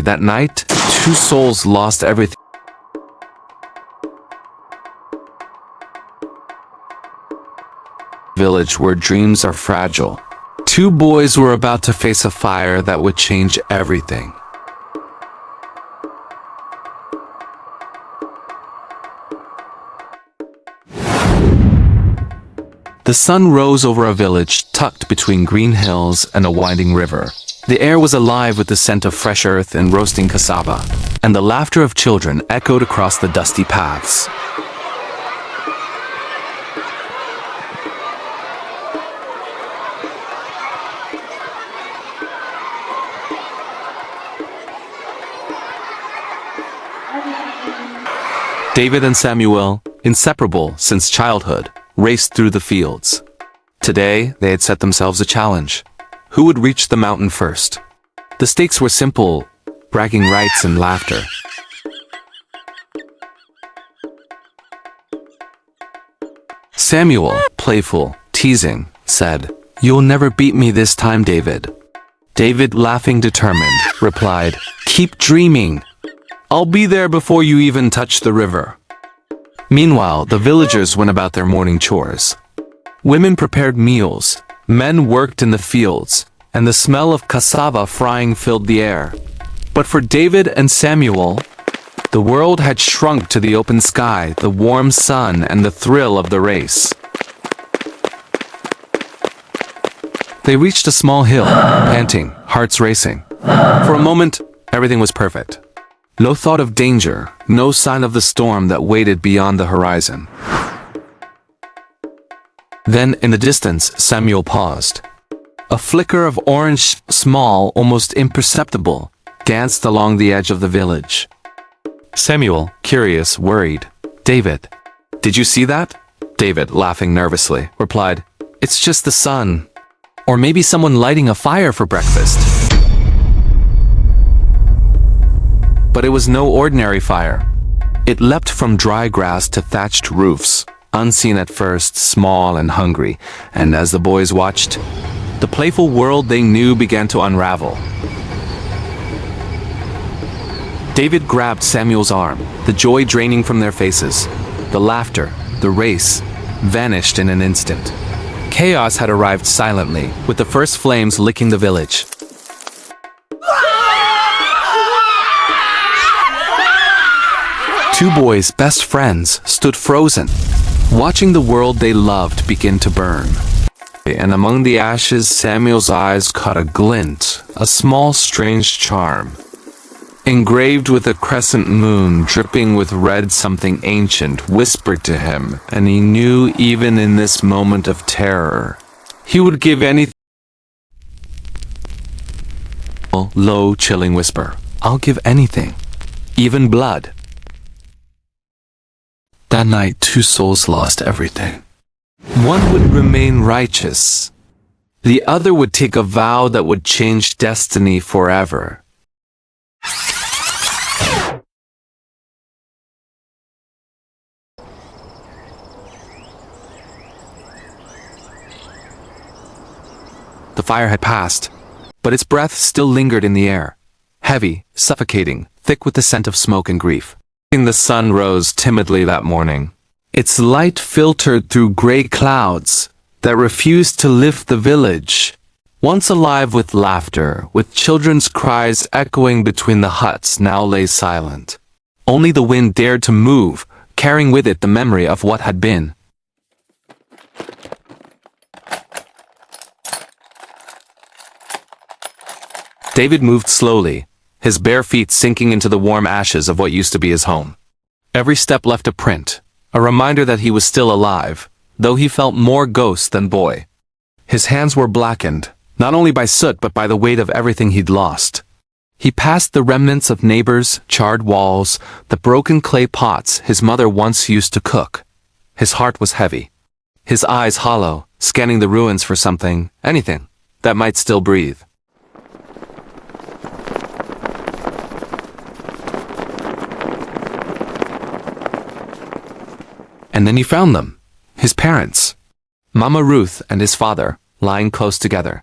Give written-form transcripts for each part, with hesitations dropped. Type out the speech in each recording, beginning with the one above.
That night, two souls lost everything. Village where dreams are fragile. Two boys were about to face a fire that would change everything. The sun rose over a village tucked between green hills and a winding river. The air was alive with the scent of fresh earth and roasting cassava, and the laughter of children echoed across the dusty paths. David and Samuel, inseparable since childhood, raced through the fields. Today, they had set themselves a challenge. Who would reach the mountain first? The stakes were simple, bragging rights and laughter. Samuel, playful, teasing, said, "You'll never beat me this time, David." David, laughing determined, replied, "Keep dreaming. I'll be there before you even touch the river." Meanwhile, the villagers went about their morning chores. Women prepared meals, men worked in the fields, and the smell of cassava frying filled the air. But for David and Samuel, the world had shrunk to the open sky, the warm sun, and the thrill of the race. They reached a small hill, panting, hearts racing. For a moment, everything was perfect. No thought of danger, no sign of the storm that waited beyond the horizon. Then, in the distance, Samuel paused. A flicker of orange, small, almost imperceptible, danced along the edge of the village. Samuel, curious, worried. "David, did you see that?" David, laughing nervously, replied, "It's just the sun. Or maybe someone lighting a fire for breakfast." But it was no ordinary fire. It leapt from dry grass to thatched roofs, unseen at first, small and hungry, and as the boys watched, the playful world they knew began to unravel. David grabbed Samuel's arm, the joy draining from their faces. The laughter, the race, vanished in an instant. Chaos had arrived silently, with the first flames licking the village. Two boys, best friends, stood frozen, watching the world they loved begin to burn. And among the ashes, Samuel's eyes caught a glint, a small strange charm. Engraved with a crescent moon, dripping with red, something ancient whispered to him, and he knew even in this moment of terror, he would give anything. Low, chilling whisper, "I'll give anything, even blood." That night, two souls lost everything. One would remain righteous. The other would take a vow that would change destiny forever. The fire had passed, but its breath still lingered in the air, heavy, suffocating, thick with the scent of smoke and grief. The sun rose timidly that morning. Its light filtered through gray clouds that refused to lift the village. Once alive with laughter, with children's cries echoing between the huts, now lay silent. Only the wind dared to move, carrying with it the memory of what had been. David moved slowly, his bare feet sinking into the warm ashes of what used to be his home. Every step left a print, a reminder that he was still alive, though he felt more ghost than boy. His hands were blackened, not only by soot but by the weight of everything he'd lost. He passed the remnants of neighbors, charred walls, the broken clay pots his mother once used to cook. His heart was heavy, his eyes hollow, scanning the ruins for something, anything, that might still breathe. And then he found them, his parents, Mama Ruth and his father, lying close together,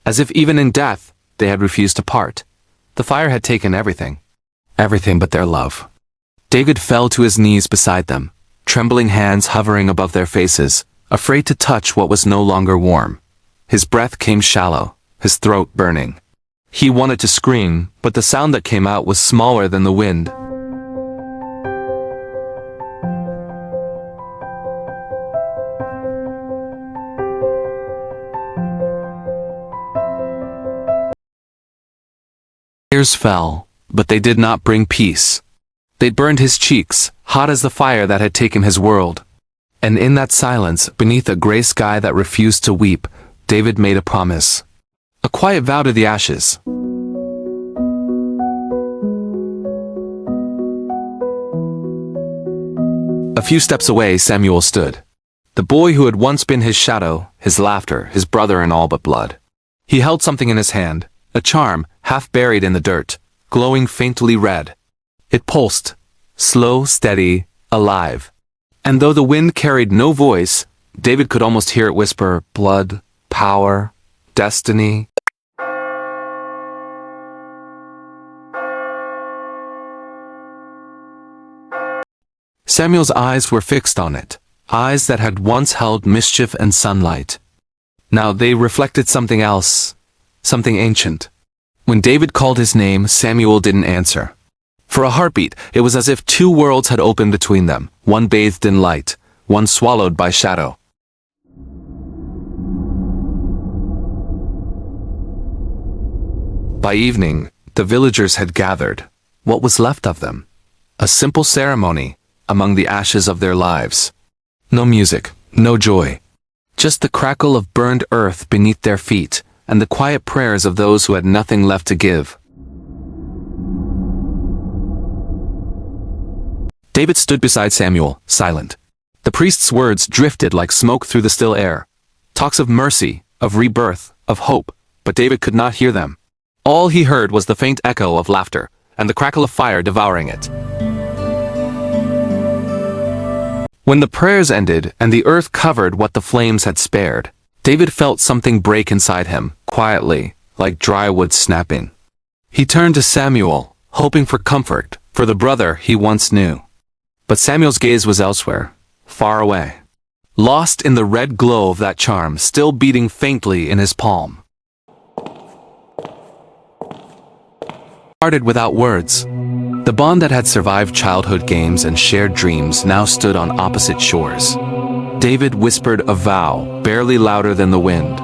as if even in death they had refused to part. The fire had taken everything. Everything but their love. David fell to his knees beside them, trembling hands hovering above their faces, afraid to touch what was no longer warm. His breath came shallow, his throat burning. He wanted to scream, but the sound that came out was smaller than the wind. Tears fell, but they did not bring peace. They burned his cheeks, hot as the fire that had taken his world. And in that silence, beneath a gray sky that refused to weep, David made a promise. A quiet vow to the ashes. A few steps away, Samuel stood. The boy who had once been his shadow, his laughter, his brother in all but blood. He held something in his hand, a charm, half buried in the dirt, glowing faintly red. It pulsed, slow, steady, alive. And though the wind carried no voice, David could almost hear it whisper, blood, power, destiny. Samuel's eyes were fixed on it, eyes that had once held mischief and sunlight. Now they reflected something else, something ancient. When David called his name, Samuel didn't answer. For a heartbeat, it was as if two worlds had opened between them, one bathed in light, one swallowed by shadow. By evening, the villagers had gathered, what was left of them. A simple ceremony, among the ashes of their lives. No music, no joy. Just the crackle of burned earth beneath their feet, and the quiet prayers of those who had nothing left to give. David stood beside Samuel, silent. The priest's words drifted like smoke through the still air. Talks of mercy, of rebirth, of hope, but David could not hear them. All he heard was the faint echo of laughter, and the crackle of fire devouring it. When the prayers ended and the earth covered what the flames had spared, David felt something break inside him, quietly, like dry wood snapping. He turned to Samuel, hoping for comfort, for the brother he once knew. But Samuel's gaze was elsewhere, far away, lost in the red glow of that charm still beating faintly in his palm. Parted without words. The bond that had survived childhood games and shared dreams now stood on opposite shores. David whispered a vow, barely louder than the wind.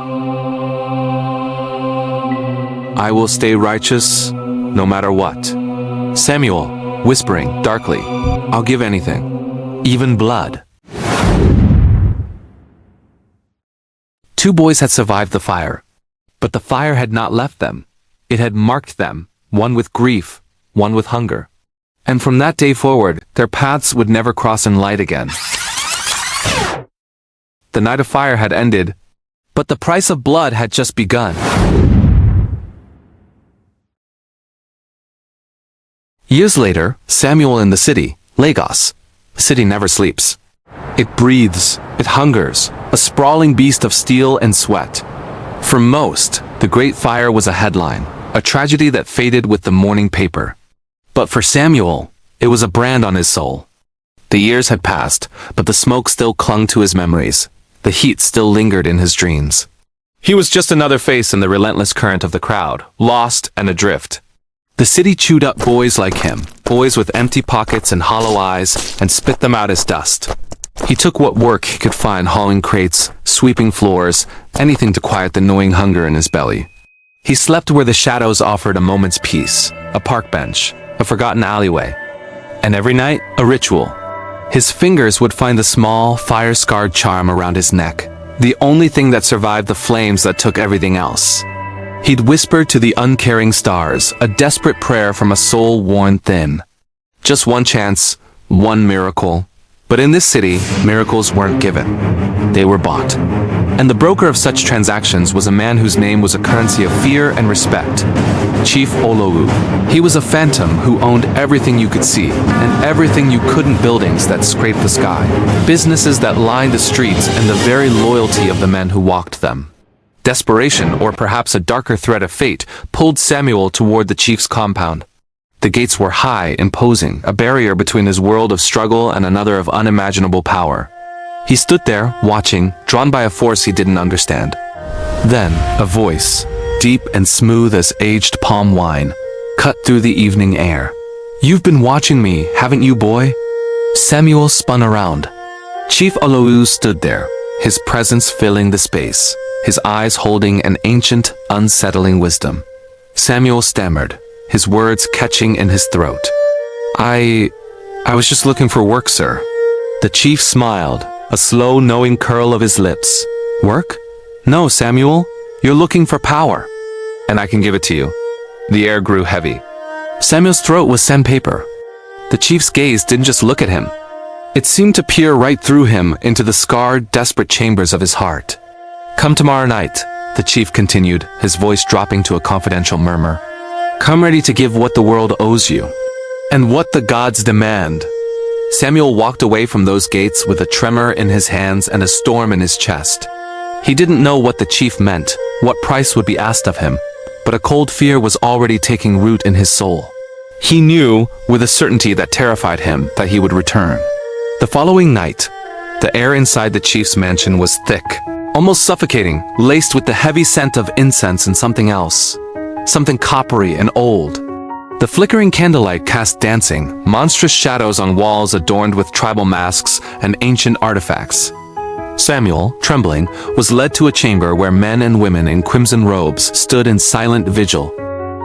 I will stay righteous, no matter what. Samuel, whispering, darkly, I'll give anything, even blood. Two boys had survived the fire, but the fire had not left them. It had marked them, one with grief, one with hunger. And from that day forward, their paths would never cross in light again. The night of fire had ended, but the price of blood had just begun. Years later, Samuel in the city, Lagos. The city never sleeps. It breathes, it hungers, a sprawling beast of steel and sweat. For most, the Great Fire was a headline, a tragedy that faded with the morning paper. But for Samuel, it was a brand on his soul. The years had passed, but the smoke still clung to his memories. The heat still lingered in his dreams. He was just another face in the relentless current of the crowd, lost and adrift. The city chewed up boys like him, boys with empty pockets and hollow eyes, and spit them out as dust. He took what work he could find, hauling crates, sweeping floors, anything to quiet the gnawing hunger in his belly. He slept where the shadows offered a moment's peace, a park bench, a forgotten alleyway, and every night, a ritual. His fingers would find the small, fire-scarred charm around his neck, the only thing that survived the flames that took everything else. He'd whisper to the uncaring stars, a desperate prayer from a soul worn thin. Just one chance, one miracle. But in this city, miracles weren't given. They were bought. And the broker of such transactions was a man whose name was a currency of fear and respect. Chief Olowu. He was a phantom who owned everything you could see, and everything you couldn't, buildings that scraped the sky, businesses that lined the streets, and the very loyalty of the men who walked them. Desperation, or perhaps a darker threat of fate, pulled Samuel toward the chief's compound. The gates were high, imposing, a barrier between his world of struggle and another of unimaginable power. He stood there, watching, drawn by a force he didn't understand. Then, a voice, deep and smooth as aged palm wine, cut through the evening air. "You've been watching me, haven't you, boy?" Samuel spun around. Chief Aloyu stood there, his presence filling the space, his eyes holding an ancient, unsettling wisdom. Samuel stammered, his words catching in his throat. I was just looking for work, sir." The chief smiled, a slow, knowing curl of his lips. "Work? No, Samuel. You're looking for power. And I can give it to you." The air grew heavy. Samuel's throat was sandpaper. The chief's gaze didn't just look at him. It seemed to peer right through him into the scarred, desperate chambers of his heart. "Come tomorrow night," the chief continued, his voice dropping to a confidential murmur. "Come ready to give what the world owes you, and what the gods demand." Samuel walked away from those gates with a tremor in his hands and a storm in his chest. He didn't know what the chief meant, what price would be asked of him, but a cold fear was already taking root in his soul. He knew, with a certainty that terrified him, that he would return. The following night, the air inside the chief's mansion was thick, almost suffocating, laced with the heavy scent of incense and something else. Something coppery and old. The flickering candlelight cast dancing, monstrous shadows on walls adorned with tribal masks and ancient artifacts. Samuel, trembling, was led to a chamber where men and women in crimson robes stood in silent vigil.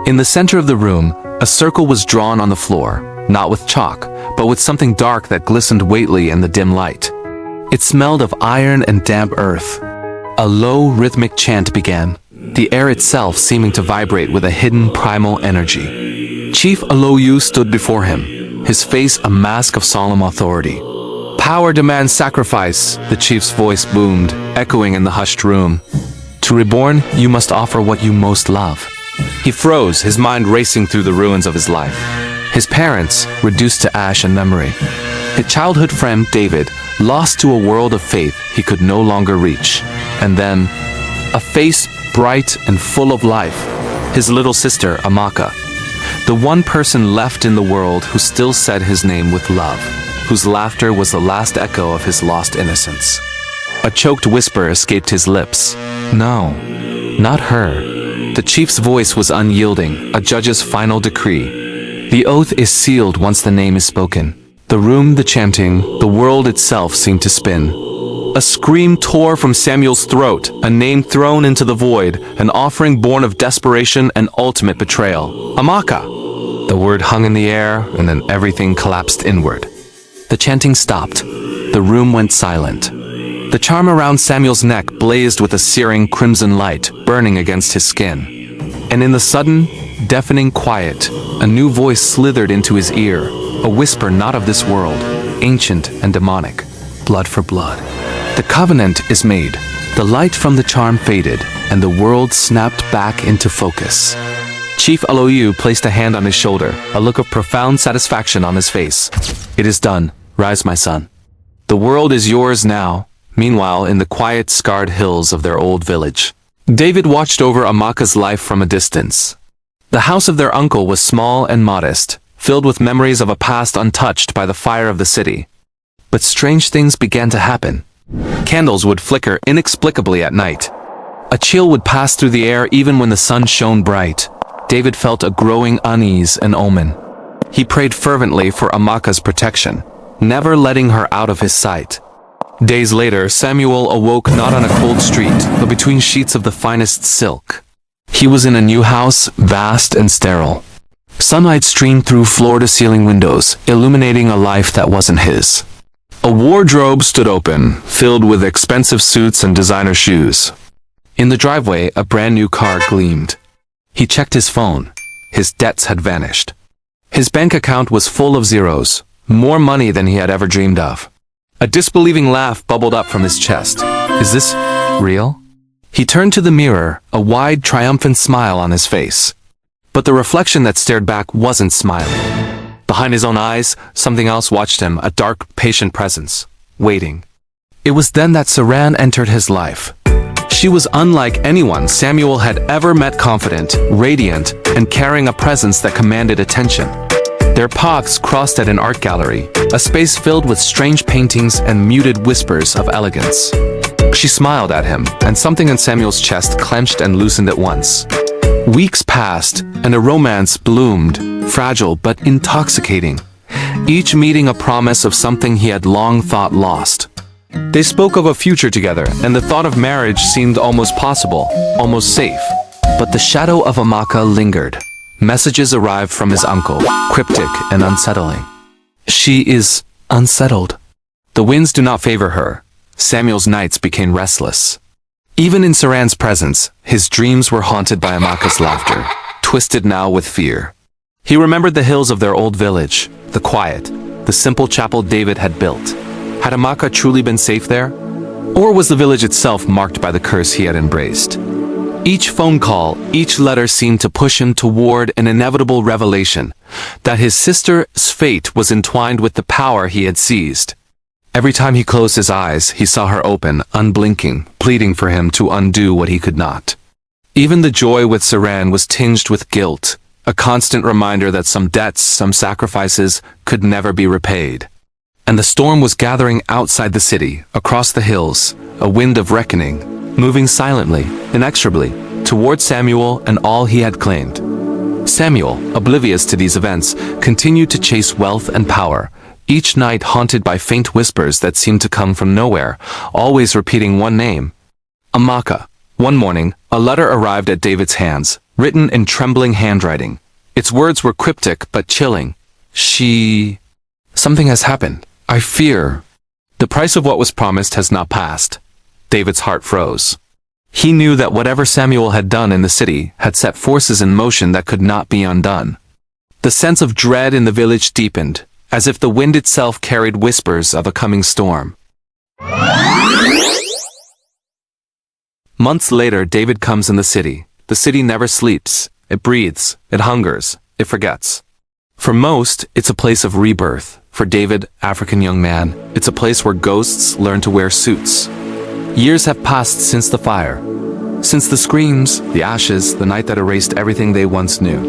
In the center of the room, a circle was drawn on the floor, not with chalk, but with something dark that glistened weightly in the dim light. It smelled of iron and damp earth. A low, rhythmic chant began, the air itself seeming to vibrate with a hidden primal energy. Chief Aloyu stood before him, his face a mask of solemn authority. "Power demands sacrifice," the chief's voice boomed, echoing in the hushed room. "To reborn, you must offer what you most love." He froze, his mind racing through the ruins of his life. His parents, reduced to ash and memory. His childhood friend, David, lost to a world of faith he could no longer reach. And then, a face bright and full of life, his little sister, Amaka. The one person left in the world who still said his name with love, whose laughter was the last echo of his lost innocence. A choked whisper escaped his lips. "No, not her." The chief's voice was unyielding, a judge's final decree. The oath is sealed once the name is spoken. The room, the chanting, the world itself seemed to spin. A scream tore from Samuel's throat, a name thrown into the void, an offering born of desperation and ultimate betrayal. "Amaka!" The word hung in the air, and then everything collapsed inward. The chanting stopped. The room went silent. The charm around Samuel's neck blazed with a searing crimson light, burning against his skin. And in the sudden, deafening quiet, a new voice slithered into his ear, a whisper not of this world, ancient and demonic. "Blood for blood. The covenant is made." The light from the charm faded, and the world snapped back into focus. Chief Aloyu placed a hand on his shoulder, a look of profound satisfaction on his face. "It is done. Rise, my son. The world is yours now." Meanwhile, in the quiet, scarred hills of their old village, David watched over Amaka's life from a distance. The house of their uncle was small and modest, filled with memories of a past untouched by the fire of the city. But strange things began to happen. Candles would flicker inexplicably at night. A chill would pass through the air even when the sun shone bright. David felt a growing unease and omen. He prayed fervently for Amaka's protection, never letting her out of his sight. Days later, Samuel awoke not on a cold street, but between sheets of the finest silk. He was in a new house, vast and sterile. Sunlight streamed through floor-to-ceiling windows, illuminating a life that wasn't his. A wardrobe stood open, filled with expensive suits and designer shoes. In the driveway, a brand-new car gleamed. He checked his phone. His debts had vanished. His bank account was full of zeros, more money than he had ever dreamed of. A disbelieving laugh bubbled up from his chest. "Is this real?" He turned to the mirror, a wide, triumphant smile on his face. But the reflection that stared back wasn't smiling. Behind his own eyes, something else watched him, a dark, patient presence, waiting. It was then that Saran entered his life. She She was unlike anyone Samuel had ever met, confident, radiant, and carrying a presence that commanded attention. Their paths crossed at an art gallery, a space filled with strange paintings and muted whispers of elegance. She smiled at him, and something in Samuel's chest clenched and loosened at once. Weeks passed, and a romance bloomed, fragile but intoxicating, each meeting a promise of something he had long thought lost. They spoke of a future together, and the thought of marriage seemed almost possible, almost safe. But the shadow of Amaka lingered. Messages arrived from his uncle, cryptic and unsettling. She is unsettled. The winds do not favor her. Samuel's nights became restless. Even in Saran's presence, his dreams were haunted by Amaka's laughter, twisted now with fear. He remembered the hills of their old village, the quiet, the simple chapel David had built. Had Amaka truly been safe there? Or was the village itself marked by the curse he had embraced? Each phone call, each letter seemed to push him toward an inevitable revelation, that his sister's fate was entwined with the power he had seized. Every time he closed his eyes, he saw her open, unblinking, pleading for him to undo what he could not. Even the joy with Saran was tinged with guilt, a constant reminder that some debts, some sacrifices, could never be repaid. And the storm was gathering outside the city, across the hills, a wind of reckoning, moving silently, inexorably, toward Samuel and all he had claimed. Samuel, oblivious to these events, continued to chase wealth and power, each night haunted by faint whispers that seemed to come from nowhere, always repeating one name: Amaka. One morning, a letter arrived at David's hands, written in trembling handwriting. Its words were cryptic but chilling. Something has happened. I fear. The price of what was promised has not passed. David's heart froze. He knew that whatever Samuel had done in the city had set forces in motion that could not be undone. The sense of dread in the village deepened, as if the wind itself carried whispers of a coming storm. Months later, David comes in the city. The city never sleeps. It breathes. It hungers. It forgets. For most, it's a place of rebirth. For David, African young man, it's a place where ghosts learn to wear suits. Years have passed since the fire, since the screams, the ashes, the night that erased everything they once knew.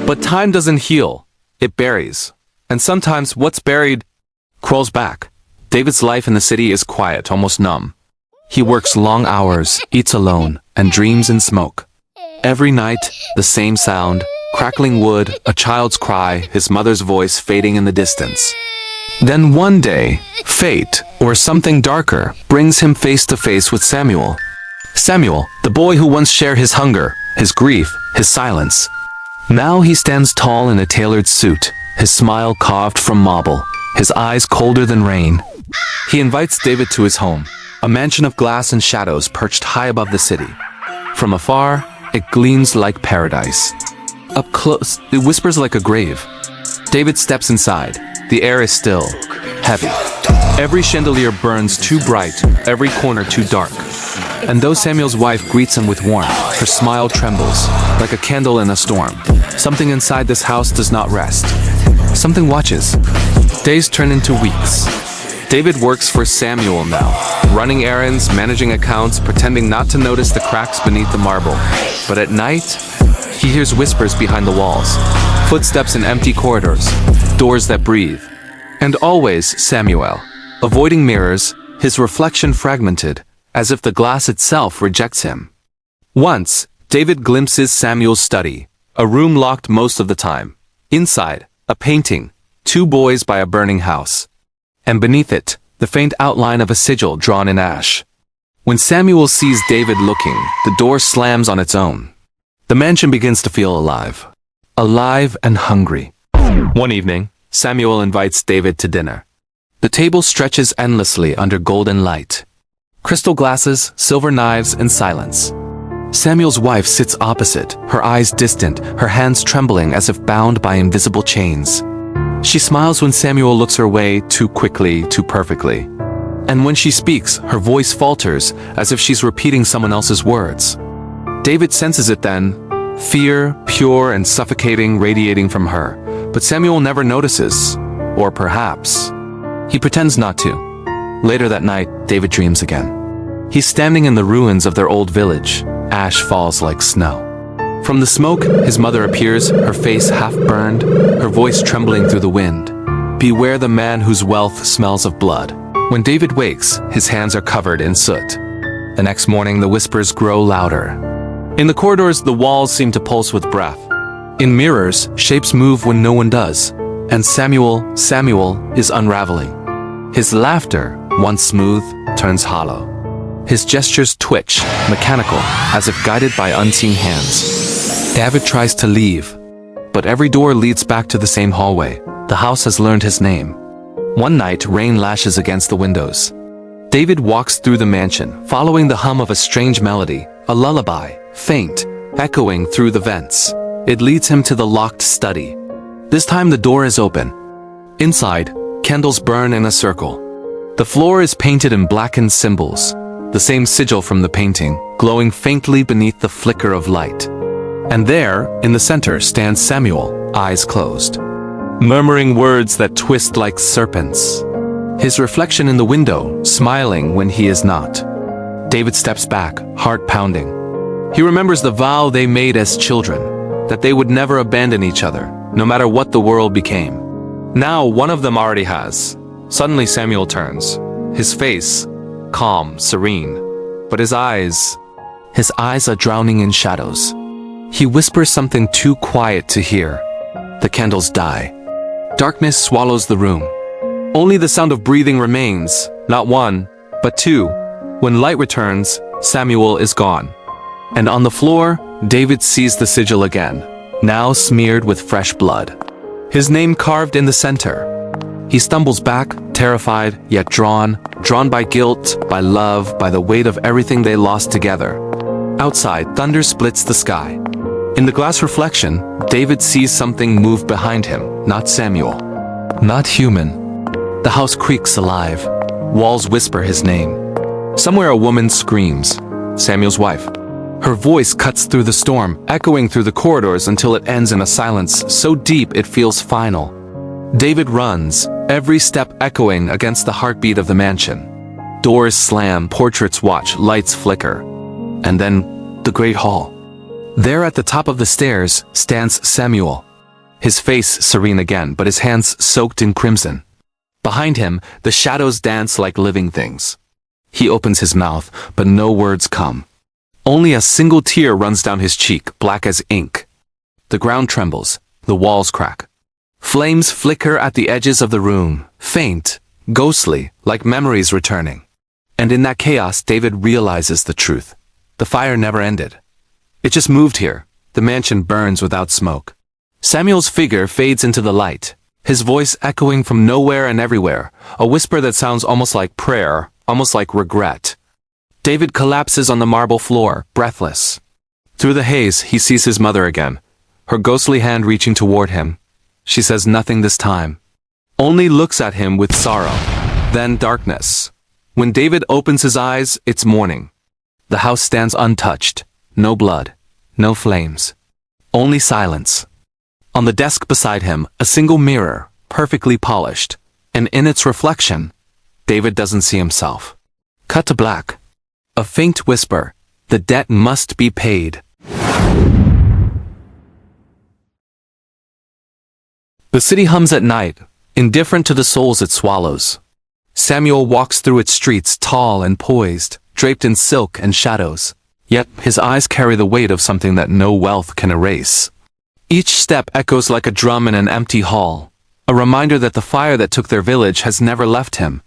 But time doesn't heal, it buries. And sometimes what's buried crawls back. David's life in the city is quiet, almost numb. He works long hours, eats alone, and dreams in smoke. Every night, the same sound, crackling wood, a child's cry, his mother's voice fading in the distance. Then one day, fate, or something darker, brings him face to face with Samuel. Samuel, the boy who once shared his hunger, his grief, his silence. Now he stands tall in a tailored suit, his smile carved from marble, his eyes colder than rain. He invites David to his home, a mansion of glass and shadows perched high above the city. From afar, it gleams like paradise. Up close, it whispers like a grave. David steps inside. The air is still, heavy. Every chandelier burns too bright, every corner too dark. And though Samuel's wife greets him with warmth, her smile trembles, like a candle in a storm. Something inside this house does not rest. Something watches. Days turn into weeks. David works for Samuel now, running errands, managing accounts, pretending not to notice the cracks beneath the marble. But at night, he hears whispers behind the walls, footsteps in empty corridors, doors that breathe. And always Samuel, avoiding mirrors, his reflection fragmented, as if the glass itself rejects him. Once, David glimpses Samuel's study, a room locked most of the time. Inside, a painting, two boys by a burning house. And beneath it, the faint outline of a sigil drawn in ash. When Samuel sees David looking, the door slams on its own. The mansion begins to feel alive. Alive and hungry. One evening, Samuel invites David to dinner. The table stretches endlessly under golden light. Crystal glasses, silver knives, and silence. Samuel's wife sits opposite, her eyes distant, her hands trembling as if bound by invisible chains. She smiles when Samuel looks her way too quickly, too perfectly. And when she speaks, her voice falters, as if she's repeating someone else's words. David senses it then, fear, pure and suffocating, radiating from her. But Samuel never notices. Or perhaps, he pretends not to. Later that night, David dreams again. He's standing in the ruins of their old village. Ash falls like snow. From the smoke, his mother appears, her face half burned, her voice trembling through the wind. Beware the man whose wealth smells of blood. When David wakes, his hands are covered in soot. The next morning, the whispers grow louder. In the corridors, the walls seem to pulse with breath. In mirrors, shapes move when no one does. And Samuel is unraveling. His laughter, once smooth, turns hollow. His gestures twitch, mechanical, as if guided by unseen hands. David tries to leave, but every door leads back to the same hallway. The house has learned his name. One night, rain lashes against the windows. David walks through the mansion, following the hum of a strange melody, a lullaby, faint, echoing through the vents. It leads him to the locked study. This time the door is open. Inside, candles burn in a circle. The floor is painted in blackened symbols, the same sigil from the painting, glowing faintly beneath the flicker of light. And there, in the center, stands Samuel, eyes closed, murmuring words that twist like serpents. His reflection in the window, smiling when he is not. David steps back, heart pounding. He remembers the vow they made as children, that they would never abandon each other, no matter what the world became. Now one of them already has. Suddenly Samuel turns, his face calm, serene, but his eyes are drowning in shadows. He whispers something too quiet to hear. The candles die. Darkness swallows the room. Only the sound of breathing remains, not one, but two. When light returns, Samuel is gone. And on the floor, David sees the sigil again, now smeared with fresh blood. His name carved in the center. He stumbles back, terrified, yet drawn by guilt, by love, by the weight of everything they lost together. Outside, thunder splits the sky. In the glass reflection, David sees something move behind him, not Samuel. Not human. The house creaks alive. Walls whisper his name. Somewhere a woman screams, Samuel's wife. Her voice cuts through the storm, echoing through the corridors until it ends in a silence so deep it feels final. David runs, every step echoing against the heartbeat of the mansion. Doors slam, portraits watch, lights flicker. And then, the great hall. There at the top of the stairs stands Samuel. His face serene again, but his hands soaked in crimson. Behind him, the shadows dance like living things. He opens his mouth, but no words come. Only a single tear runs down his cheek, black as ink. The ground trembles, the walls crack. Flames flicker at the edges of the room, faint, ghostly, like memories returning. And in that chaos, David realizes the truth. The fire never ended. It just moved here. The mansion burns without smoke. Samuel's figure fades into the light, his voice echoing from nowhere and everywhere, a whisper that sounds almost like prayer, almost like regret. David collapses on the marble floor, breathless. Through the haze, he sees his mother again, her ghostly hand reaching toward him. She says nothing this time, only looks at him with sorrow. Then darkness. When David opens his eyes, it's morning. The house stands untouched. No blood, no flames, only silence. On the desk beside him, a single mirror, perfectly polished, and in its reflection, David doesn't see himself. Cut to black. A faint whisper, the debt must be paid. The city hums at night, indifferent to the souls it swallows. Samuel walks through its streets tall and poised, draped in silk and shadows. Yet his eyes carry the weight of something that no wealth can erase. Each step echoes like a drum in an empty hall, a reminder that the fire that took their village has never left him.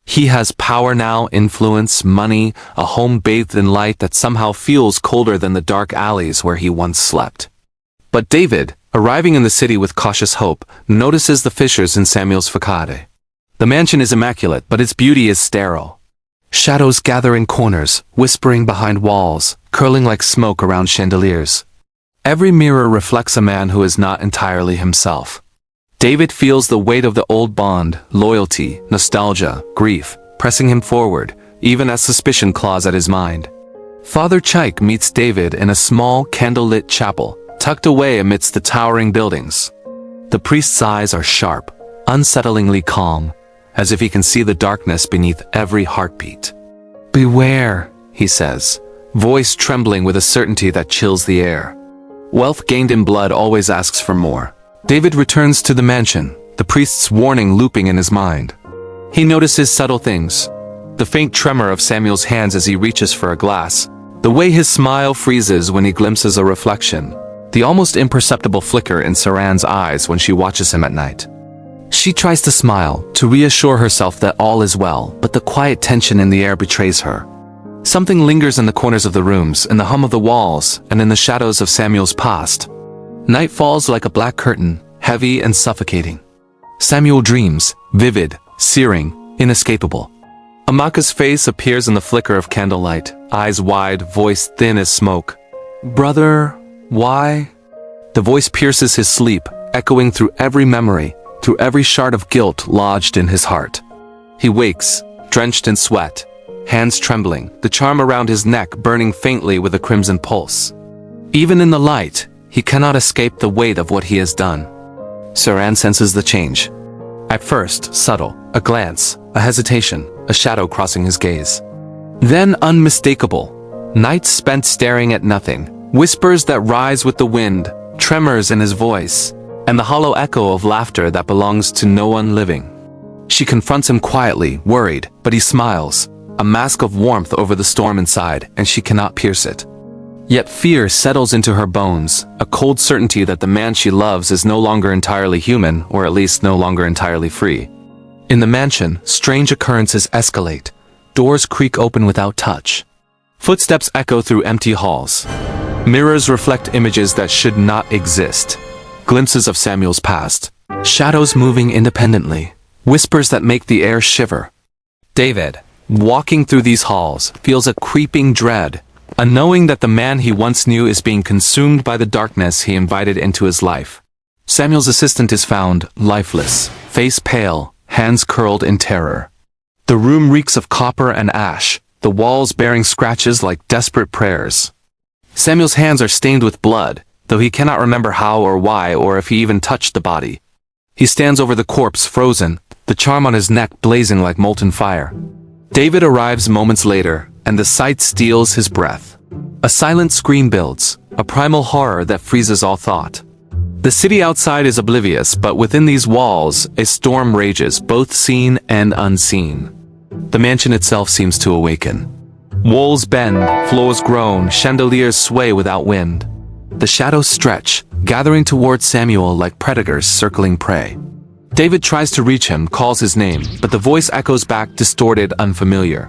He has power now, influence, money, a home bathed in light that somehow feels colder than the dark alleys where he once slept. But David, arriving in the city with cautious hope, notices the fissures in Samuel's facade. The mansion is immaculate, but its beauty is sterile. Shadows gather in corners, whispering behind walls, curling like smoke around chandeliers. Every mirror reflects a man who is not entirely himself. David feels the weight of the old bond, loyalty, nostalgia, grief, pressing him forward, even as suspicion claws at his mind. Father Chaik meets David in a small, candlelit chapel, tucked away amidst the towering buildings. The priest's eyes are sharp, unsettlingly calm, as if he can see the darkness beneath every heartbeat. Beware, he says, voice trembling with a certainty that chills the air. Wealth gained in blood always asks for more. David returns to the mansion, the priest's warning looping in his mind. He notices subtle things. The faint tremor of Samuel's hands as he reaches for a glass. The way his smile freezes when he glimpses a reflection. The almost imperceptible flicker in Saran's eyes when she watches him at night. She tries to smile, to reassure herself that all is well, but the quiet tension in the air betrays her. Something lingers in the corners of the rooms, in the hum of the walls, and in the shadows of Samuel's past. Night falls like a black curtain, heavy and suffocating. Samuel dreams, vivid, searing, inescapable. Amaka's face appears in the flicker of candlelight, eyes wide, voice thin as smoke. "Brother, why?" The voice pierces his sleep, echoing through every memory, through every shard of guilt lodged in his heart. He wakes, drenched in sweat, hands trembling, the charm around his neck burning faintly with a crimson pulse. Even in the light, he cannot escape the weight of what he has done. Saran senses the change. At first, subtle, a glance, a hesitation, a shadow crossing his gaze. Then unmistakable, nights spent staring at nothing, whispers that rise with the wind, tremors in his voice, and the hollow echo of laughter that belongs to no one living. She confronts him quietly, worried, but he smiles, a mask of warmth over the storm inside, and she cannot pierce it. Yet fear settles into her bones, a cold certainty that the man she loves is no longer entirely human, or at least no longer entirely free. In the mansion, strange occurrences escalate. Doors creak open without touch. Footsteps echo through empty halls. Mirrors reflect images that should not exist. Glimpses of Samuel's past. Shadows moving independently. Whispers that make the air shiver. David, walking through these halls, feels a creeping dread, a knowing that the man he once knew is being consumed by the darkness he invited into his life. Samuel's assistant is found, lifeless, face pale, hands curled in terror. The room reeks of copper and ash, the walls bearing scratches like desperate prayers. Samuel's hands are stained with blood, though he cannot remember how or why or if he even touched the body. He stands over the corpse frozen, the charm on his neck blazing like molten fire. David arrives moments later, and the sight steals his breath. A silent scream builds, a primal horror that freezes all thought. The city outside is oblivious, but within these walls, a storm rages, both seen and unseen. The mansion itself seems to awaken. Walls bend, floors groan, chandeliers sway without wind. The shadows stretch, gathering towards Samuel like predators circling prey. David tries to reach him, calls his name, but the voice echoes back distorted, unfamiliar.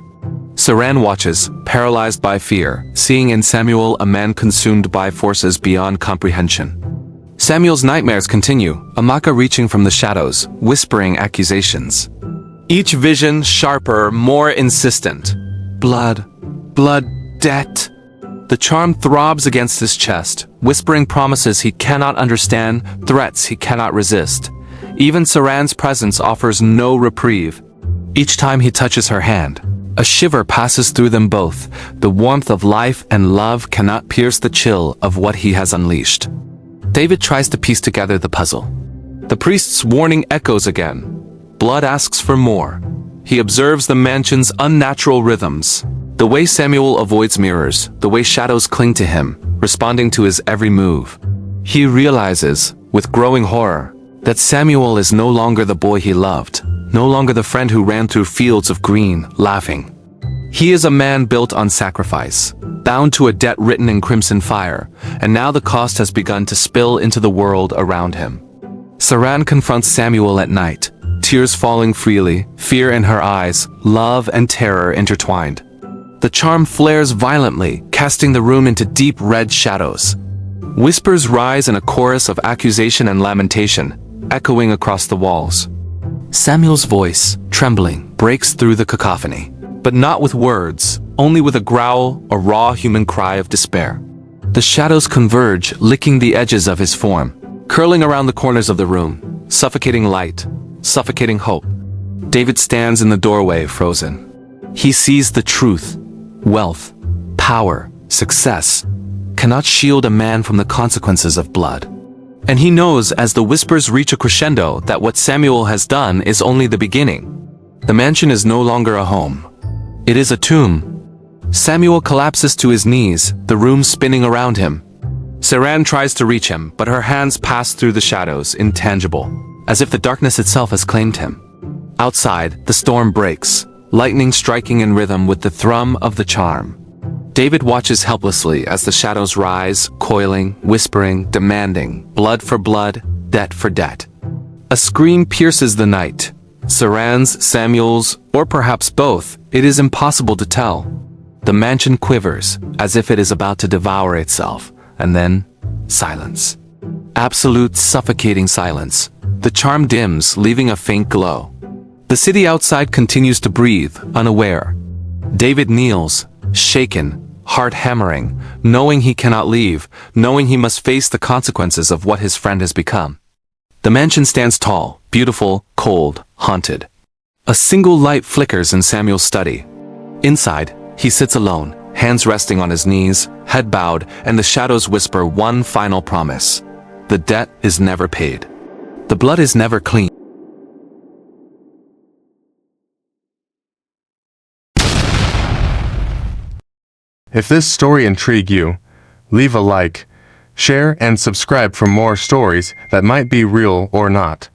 Saran watches, paralyzed by fear, seeing in Samuel a man consumed by forces beyond comprehension. Samuel's nightmares continue, Amaka reaching from the shadows, whispering accusations. Each vision sharper, more insistent. Blood, debt. The charm throbs against his chest, whispering promises he cannot understand, threats he cannot resist. Even Saran's presence offers no reprieve. Each time he touches her hand, a shiver passes through them both. The warmth of life and love cannot pierce the chill of what he has unleashed. David tries to piece together the puzzle. The priest's warning echoes again. Blood asks for more. He observes the mansion's unnatural rhythms. The way Samuel avoids mirrors, the way shadows cling to him, responding to his every move. He realizes, with growing horror, that Samuel is no longer the boy he loved, no longer the friend who ran through fields of green, laughing. He is a man built on sacrifice, bound to a debt written in crimson fire, and now the cost has begun to spill into the world around him. Saran confronts Samuel at night, tears falling freely, fear in her eyes, love and terror intertwined. The charm flares violently, casting the room into deep red shadows. Whispers rise in a chorus of accusation and lamentation, echoing across the walls. Samuel's voice, trembling, breaks through the cacophony, but not with words, only with a growl, a raw human cry of despair. The shadows converge, licking the edges of his form, curling around the corners of the room, suffocating light, suffocating hope. David stands in the doorway, frozen. He sees the truth. Wealth, power, success cannot shield a man from the consequences of blood. And he knows as the whispers reach a crescendo that what Samuel has done is only the beginning. The mansion is no longer a home. It is a tomb. Samuel collapses to his knees, the room spinning around him. Saran tries to reach him, but her hands pass through the shadows, intangible, as if the darkness itself has claimed him. Outside, the storm breaks, lightning striking in rhythm with the thrum of the charm. David watches helplessly as the shadows rise, coiling, whispering, demanding, blood for blood, debt for debt. A scream pierces the night. Saran's, Samuel's, or perhaps both, it is impossible to tell. The mansion quivers, as if it is about to devour itself, and then, silence. Absolute suffocating silence. The charm dims, leaving a faint glow. The city outside continues to breathe, unaware. David kneels, shaken, heart hammering, knowing he cannot leave, knowing he must face the consequences of what his friend has become. The mansion stands tall, beautiful, cold, haunted. A single light flickers in Samuel's study. Inside, he sits alone, hands resting on his knees, head bowed, and the shadows whisper one final promise. The debt is never paid. The blood is never clean. If this story intrigued you, leave a like, share, and subscribe for more stories that might be real or not.